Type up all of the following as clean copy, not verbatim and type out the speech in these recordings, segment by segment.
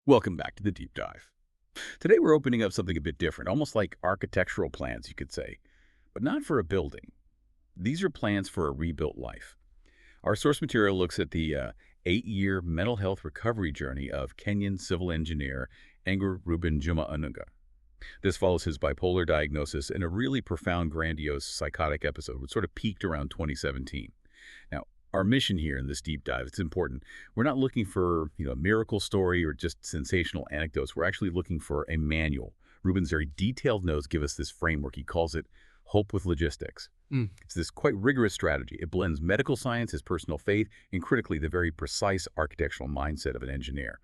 Welcome back to the Deep Dive. Today we're opening up something a bit different, almost like architectural plans, you could say, but not for a building. These are plans for a rebuilt life. Our source material looks at the 8-year mental health recovery journey of Kenyan civil engineer Reuben Juma Onunga. This follows his bipolar diagnosis and a really profound, grandiose psychotic episode, which sort of peaked around 2017. Now, our mission here in this deep dive, it's important. We're not looking for, a miracle story or just sensational anecdotes. We're actually looking for a manual. Reuben's very detailed notes give us this framework. He calls it Hope with Logistics. It's this quite rigorous strategy. It blends medical science, his personal faith, and critically, the very precise architectural mindset of an engineer.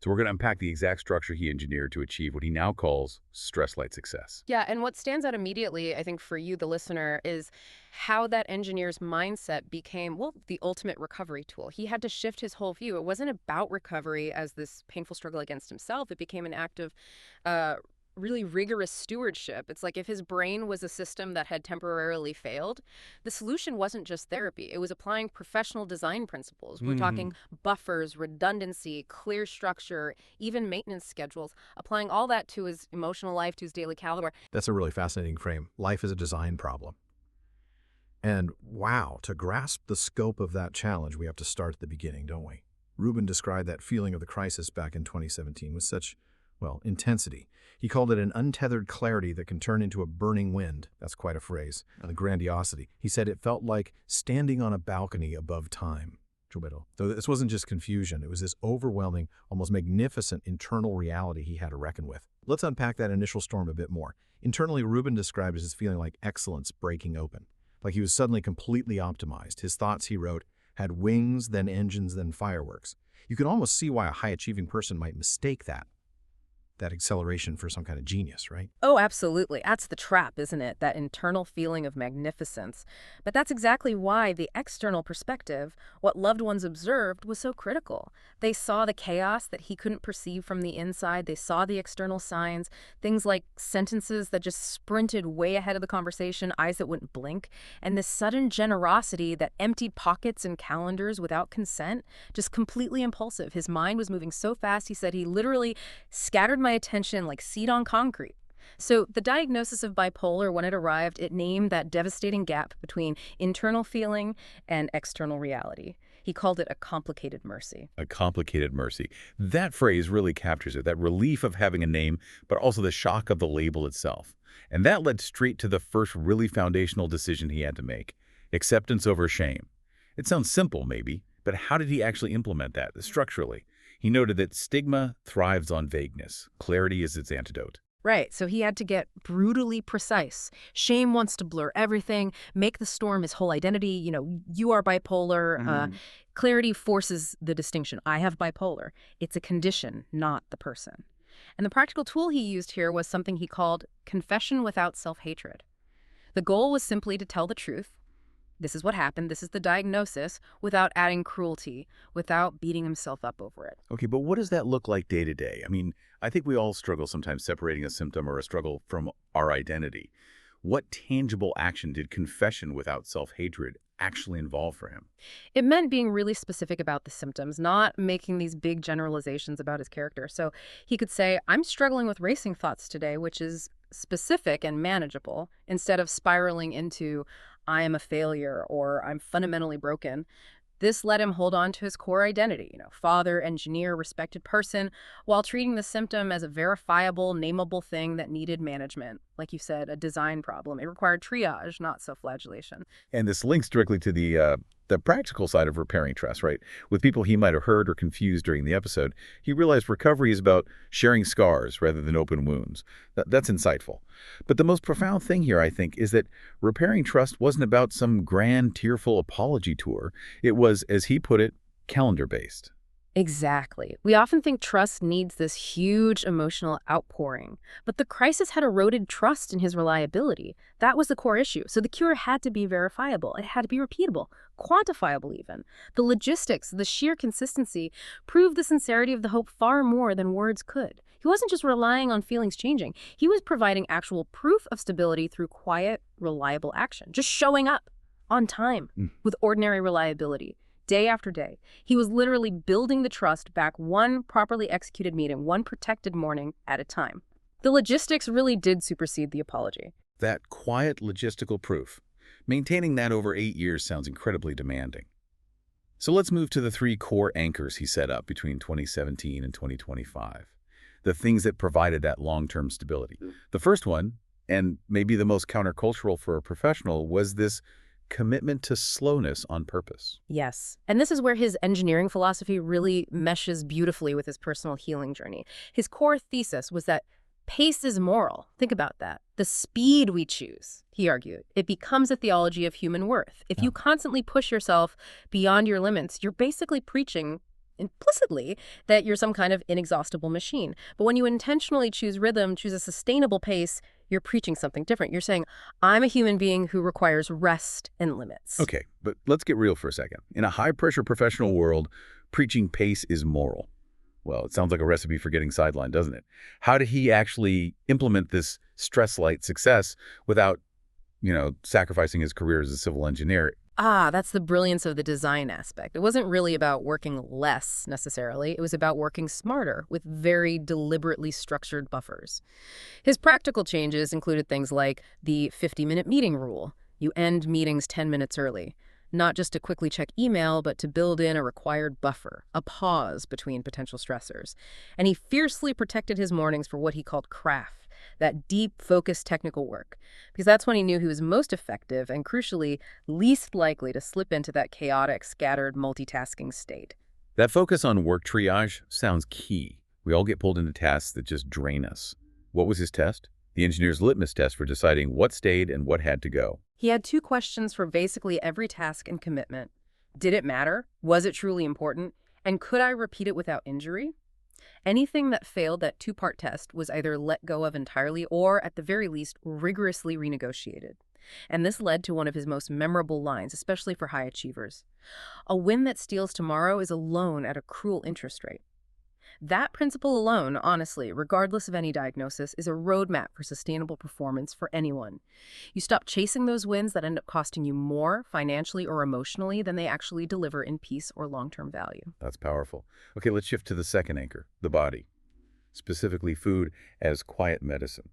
So we're going to unpack the exact structure he engineered to achieve what he now calls stress-light success. Yeah, and what stands out immediately, I think, for you, the listener, is how that engineer's mindset became, well, the ultimate recovery tool. He had to shift his whole view. It wasn't about recovery as this painful struggle against himself. It became an act of really rigorous stewardship. It's like if his brain was a system that had temporarily failed, the solution wasn't just therapy. It was applying professional design principles. We're talking buffers, redundancy, clear structure, even maintenance schedules, applying all that to his emotional life, to his daily caliber. That's a really fascinating frame. Life is a design problem. And wow, to grasp the scope of that challenge, we have to start at the beginning, don't we? Reuben described that feeling of the crisis back in 2017 with such, intensity. He called it an untethered clarity that can turn into a burning wind. That's quite a phrase. And the grandiosity. He said it felt like standing on a balcony above time. So this wasn't just confusion. It was this overwhelming, almost magnificent internal reality he had to reckon with. Let's unpack that initial storm a bit more. Internally, Reuben described it as feeling like excellence breaking open. Like he was suddenly completely optimized. His thoughts, he wrote, had wings, then engines, then fireworks. You can almost see why a high-achieving person might mistake that acceleration for some kind of genius, right? Oh, absolutely. That's the trap, isn't it? That internal feeling of magnificence. But that's exactly why the external perspective, what loved ones observed, was so critical. They saw the chaos that he couldn't perceive from the inside. They saw the external signs, things like sentences that just sprinted way ahead of the conversation, eyes that wouldn't blink, and this sudden generosity that emptied pockets and calendars without consent, just completely impulsive. His mind was moving so fast, he said he literally scattered my attention like seed on concrete. So the diagnosis of bipolar, when it arrived, it named that devastating gap between internal feeling and external reality. He called it a complicated mercy. A complicated mercy. That phrase really captures it, that relief of having a name, but also the shock of the label itself. And that led straight to the first really foundational decision he had to make: acceptance over shame. It sounds simple, maybe, but how did he actually implement that structurally? He noted that stigma thrives on vagueness. Clarity is its antidote. Right, so he had to get brutally precise. Shame wants to blur everything, make the storm his whole identity. You are bipolar. Clarity forces the distinction. I have bipolar. It's a condition, not the person. And the practical tool he used here was something he called confession without self-hatred. The goal was simply to tell the truth. This is what happened, this is the diagnosis, without adding cruelty, without beating himself up over it. Okay, but what does that look like day to day? I mean, I think we all struggle sometimes separating a symptom or a struggle from our identity. What tangible action did confession without self-hatred actually involve for him? It meant being really specific about the symptoms, not making these big generalizations about his character. So he could say, I'm struggling with racing thoughts today, which is specific and manageable, instead of spiraling into, I am a failure or I'm fundamentally broken. This let him hold on to his core identity, father, engineer, respected person, while treating the symptom as a verifiable, nameable thing that needed management. Like you said, a design problem. It required triage, not self-flagellation. And this links directly to the practical side of repairing trust, right? With people he might have hurt or confused during the episode, he realized recovery is about sharing scars rather than open wounds. That's insightful. But the most profound thing here, I think, is that repairing trust wasn't about some grand, tearful apology tour. It was, as he put it, calendar-based. Exactly. We often think trust needs this huge emotional outpouring, but the crisis had eroded trust in his reliability. That was the core issue. So the cure had to be verifiable. It had to be repeatable, quantifiable even. The logistics, the sheer consistency, proved the sincerity of the hope far more than words could. He wasn't just relying on feelings changing. He was providing actual proof of stability through quiet, reliable action, just showing up on time with ordinary reliability. day after day. He was literally building the trust back one properly executed meeting, one protected morning at a time. The logistics really did supersede the apology. That quiet logistical proof. Maintaining that over 8 years sounds incredibly demanding. So let's move to the 3 core anchors he set up between 2017 and 2025. The things that provided that long-term stability. The first one, and maybe the most countercultural for a professional, was this commitment to slowness on purpose. Yes. And this is where his engineering philosophy really meshes beautifully with his personal healing journey. His core thesis was that pace is moral. Think about that. The speed we choose, he argued, it becomes a theology of human worth. If you constantly push yourself beyond your limits, you're basically preaching implicitly that you're some kind of inexhaustible machine. But when you intentionally choose rhythm, choose a sustainable pace, you're preaching something different. You're saying, I'm a human being who requires rest and limits. Okay, but let's get real for a second. In a high-pressure professional world, preaching pace is moral. Well, it sounds like a recipe for getting sidelined, doesn't it? How did he actually implement this stress-light success without, sacrificing his career as a civil engineer? That's the brilliance of the design aspect. It wasn't really about working less, necessarily. It was about working smarter with very deliberately structured buffers. His practical changes included things like the 50-minute meeting rule. You end meetings 10 minutes early. Not just to quickly check email, but to build in a required buffer, a pause between potential stressors. And he fiercely protected his mornings for what he called craft, that deep, focused technical work, because that's when he knew he was most effective and, crucially, least likely to slip into that chaotic, scattered, multitasking state. That focus on work triage sounds key. We all get pulled into tasks that just drain us. What was his test? The engineer's litmus test for deciding what stayed and what had to go. He had 2 questions for basically every task and commitment. Did it matter? Was it truly important? And could I repeat it without injury? Anything that failed that 2-part test was either let go of entirely or, at the very least, rigorously renegotiated. And this led to one of his most memorable lines, especially for high achievers. A win that steals tomorrow is a loan at a cruel interest rate. That principle alone, honestly, regardless of any diagnosis, is a roadmap for sustainable performance for anyone. You stop chasing those wins that end up costing you more financially or emotionally than they actually deliver in peace or long-term value. That's powerful. Okay, let's shift to the second anchor, the body. Specifically food as quiet medicine.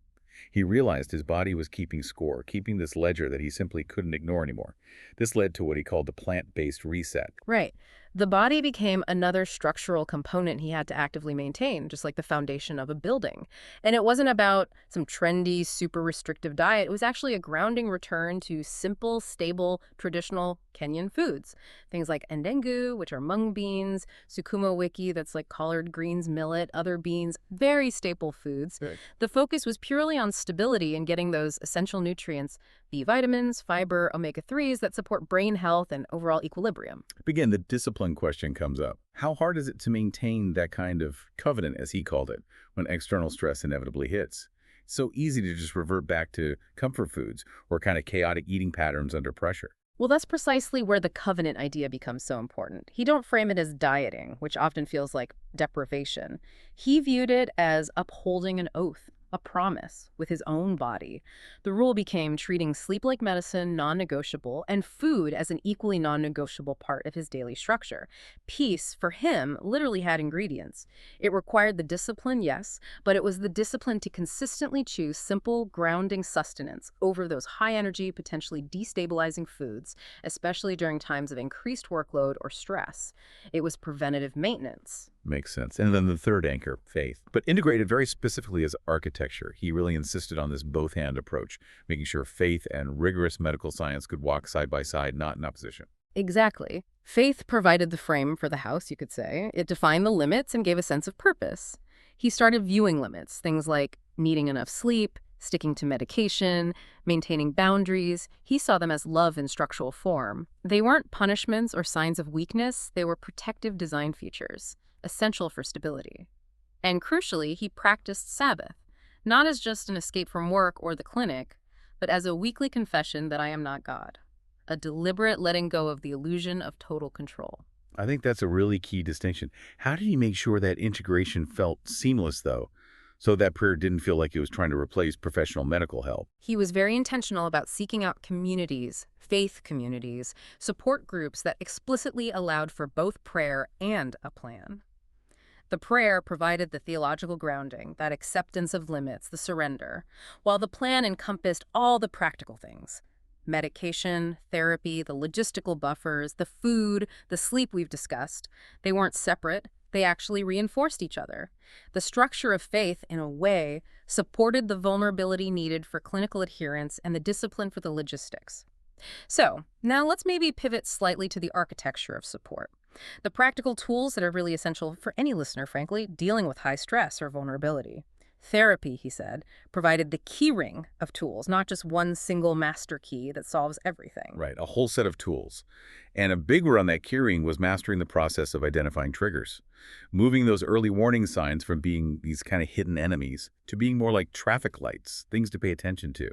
He realized his body was keeping score, keeping this ledger that he simply couldn't ignore anymore. This led to what he called the plant-based reset. Right. The body became another structural component he had to actively maintain, just like the foundation of a building. And it wasn't about some trendy, super restrictive diet. It was actually a grounding return to simple, stable, traditional Kenyan foods. Things like endengu, which are mung beans, sukuma wiki, that's like collard greens, millet, other beans, very staple foods. Right. The focus was purely on stability and getting those essential nutrients, B vitamins, fiber, omega-3s that support brain health and overall equilibrium. Again, the discipline question comes up. How hard is it to maintain that kind of covenant, as he called it, when external stress inevitably hits? It's so easy to just revert back to comfort foods or kind of chaotic eating patterns under pressure. Well, that's precisely where the covenant idea becomes so important. He don't frame it as dieting, which often feels like deprivation. He viewed it as upholding an oath, a promise, with his own body. The rule became treating sleep like medicine, non-negotiable, and food as an equally non-negotiable part of his daily structure. Peace, for him, literally had ingredients. It required the discipline, yes, but it was the discipline to consistently choose simple, grounding sustenance over those high-energy, potentially destabilizing foods, especially during times of increased workload or stress. It was preventative maintenance. Makes sense. And then the third anchor, faith, but integrated very specifically as architecture. He really insisted on this both-hand approach, making sure faith and rigorous medical science could walk side by side, not in opposition. Exactly. Faith provided the frame for the house, you could say. It defined the limits and gave a sense of purpose. He started viewing limits, things like needing enough sleep, sticking to medication, maintaining boundaries. He saw them as love in structural form. They weren't punishments or signs of weakness. They were protective design features, essential for stability. And crucially, he practiced Sabbath, not as just an escape from work or the clinic, but as a weekly confession that I am not God, a deliberate letting go of the illusion of total control. I think that's a really key distinction. How did he make sure that integration felt seamless, though, So that prayer didn't feel like it was trying to replace professional medical help. He was very intentional about seeking out communities, faith communities, support groups that explicitly allowed for both prayer and a plan. The prayer provided the theological grounding, that acceptance of limits, the surrender, while the plan encompassed all the practical things: medication, therapy, the logistical buffers, the food, the sleep we've discussed. They weren't separate. They actually reinforced each other. The structure of faith, in a way, supported the vulnerability needed for clinical adherence and the discipline for the logistics. So, now let's maybe pivot slightly to the architecture of support. The practical tools that are really essential for any listener, frankly, dealing with high stress or vulnerability. Therapy, he said, provided the key ring of tools, not just one single master key that solves everything. Right, a whole set of tools. And a big one on that keyring was mastering the process of identifying triggers, moving those early warning signs from being these kind of hidden enemies to being more like traffic lights, things to pay attention to.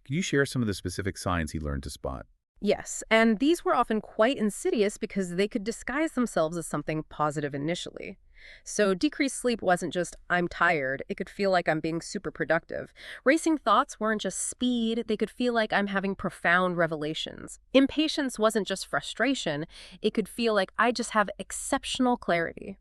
Can you share some of the specific signs he learned to spot? Yes, and these were often quite insidious because they could disguise themselves as something positive initially. So decreased sleep wasn't just, I'm tired. It could feel like I'm being super productive. Racing thoughts weren't just speed. They could feel like I'm having profound revelations. Impatience wasn't just frustration. It could feel like I just have exceptional clarity.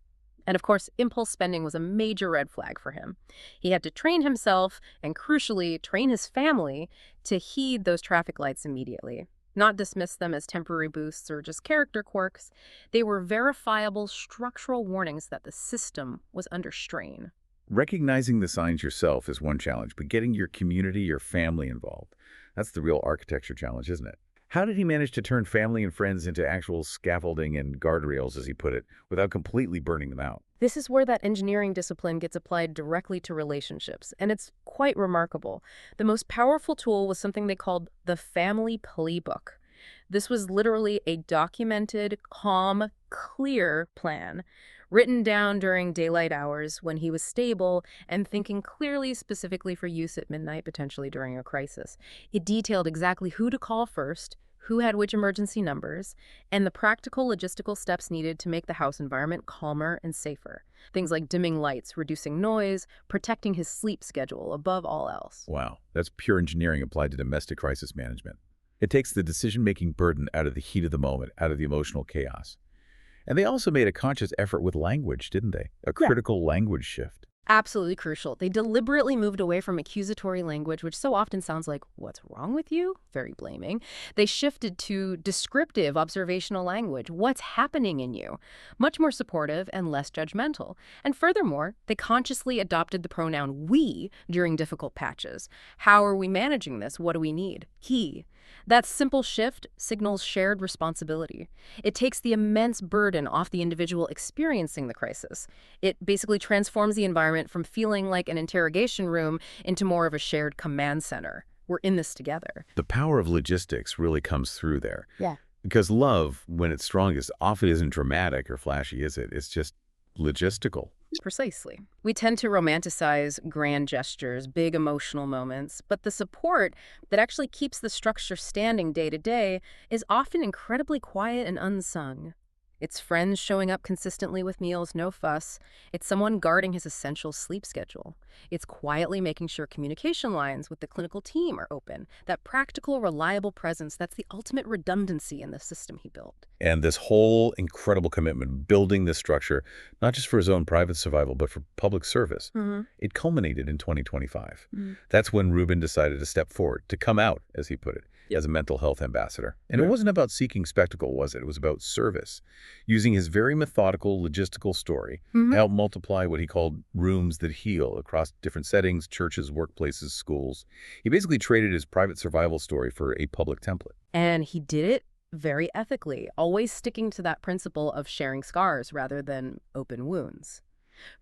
And of course, impulse spending was a major red flag for him. He had to train himself and, crucially, train his family to heed those traffic lights immediately. Not dismiss them as temporary boosts or just character quirks. They were verifiable structural warnings that the system was under strain. Recognizing the signs yourself is one challenge, but getting your community, your family involved, that's the real architecture challenge, isn't it? How did he manage to turn family and friends into actual scaffolding and guardrails, as he put it, without completely burning them out? This is where that engineering discipline gets applied directly to relationships, and it's quite remarkable. The most powerful tool was something they called the family playbook. This was literally a documented, calm, clear plan, written down during daylight hours when he was stable and thinking clearly, specifically for use at midnight, potentially during a crisis. It detailed exactly who to call first, who had which emergency numbers, and the practical logistical steps needed to make the house environment calmer and safer. Things like dimming lights, reducing noise, protecting his sleep schedule above all else. Wow, that's pure engineering applied to domestic crisis management. It takes the decision-making burden out of the heat of the moment, out of the emotional chaos. And they also made a conscious effort with language, didn't they? A critical language shift. Absolutely crucial. They deliberately moved away from accusatory language, which so often sounds like, what's wrong with you? Very blaming. They shifted to descriptive observational language. What's happening in you? Much more supportive and less judgmental. And furthermore, they consciously adopted the pronoun we during difficult patches. How are we managing this? What do we need? He. That simple shift signals shared responsibility. It takes the immense burden off the individual experiencing the crisis. It basically transforms the environment from feeling like an interrogation room into more of a shared command center. We're in this together. The power of logistics really comes through there. Yeah. Because love, when it's strongest, often isn't dramatic or flashy, is it? It's just logistical. Precisely. We tend to romanticize grand gestures, big emotional moments, but the support that actually keeps the structure standing day to day is often incredibly quiet and unsung. It's friends showing up consistently with meals, no fuss. It's someone guarding his essential sleep schedule. It's quietly making sure communication lines with the clinical team are open. That practical, reliable presence, that's the ultimate redundancy in the system he built. And this whole incredible commitment, building this structure, not just for his own private survival, but for public service, it culminated in 2025. That's when Reuben decided to step forward, to come out, as he put it, as a mental health ambassador. And it wasn't about seeking spectacle, was it? It was about service, using his very methodical, logistical story to help multiply what he called rooms that heal across different settings, churches, workplaces, schools. He basically traded his private survival story for a public template. And he did it very ethically, always sticking to that principle of sharing scars rather than open wounds,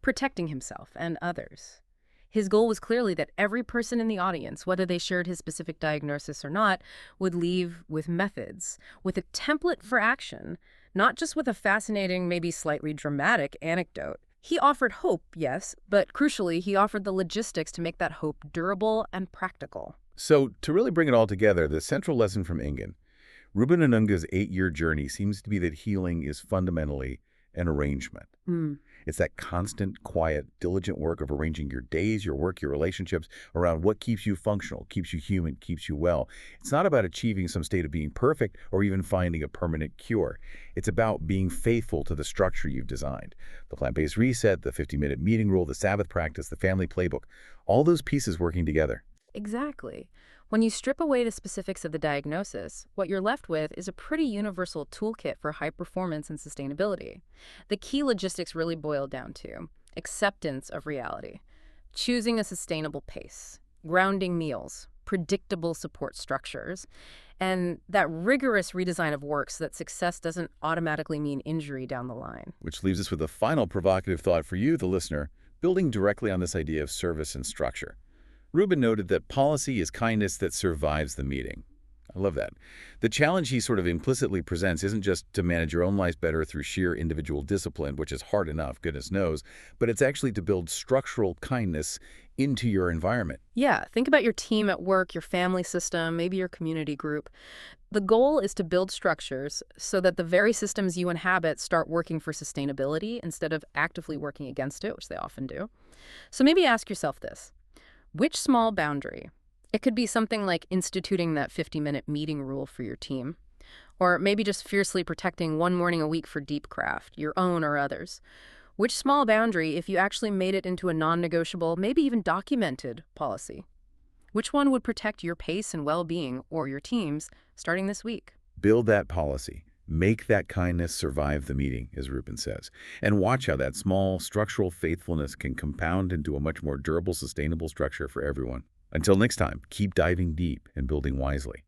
protecting himself and others. His goal was clearly that every person in the audience, whether they shared his specific diagnosis or not, would leave with methods, with a template for action, not just with a fascinating, maybe slightly dramatic anecdote. He offered hope, yes, but crucially, he offered the logistics to make that hope durable and practical. So, to really bring it all together, the central lesson from Ingen, Reuben Onunga's 8-year journey seems to be that healing is fundamentally and arrangement. Hmm. It's that constant, quiet, diligent work of arranging your days, your work, your relationships around what keeps you functional, keeps you human, keeps you well. It's not about achieving some state of being perfect or even finding a permanent cure. It's about being faithful to the structure you've designed. The plant-based reset, the 50-minute meeting rule, the Sabbath practice, the family playbook, all those pieces working together. Exactly. When you strip away the specifics of the diagnosis, what you're left with is a pretty universal toolkit for high performance and sustainability. The key logistics really boil down to acceptance of reality, choosing a sustainable pace, grounding meals, predictable support structures, and that rigorous redesign of work so that success doesn't automatically mean injury down the line. Which leaves us with a final provocative thought for you, the listener, building directly on this idea of service and structure. Reuben noted that policy is kindness that survives the meeting. I love that. The challenge he sort of implicitly presents isn't just to manage your own life better through sheer individual discipline, which is hard enough, goodness knows, but it's actually to build structural kindness into your environment. Yeah, think about your team at work, your family system, maybe your community group. The goal is to build structures so that the very systems you inhabit start working for sustainability instead of actively working against it, which they often do. So maybe ask yourself this. Which small boundary? It could be something like instituting that 50-minute meeting rule for your team, or maybe just fiercely protecting one morning a week for deep craft, your own or others. Which small boundary, if you actually made it into a non-negotiable, maybe even documented policy? Which one would protect your pace and well-being or your team's starting this week? Build that policy. Make that kindness survive the meeting, as Reuben says, and watch how that small structural faithfulness can compound into a much more durable, sustainable structure for everyone. Until next time, keep diving deep and building wisely.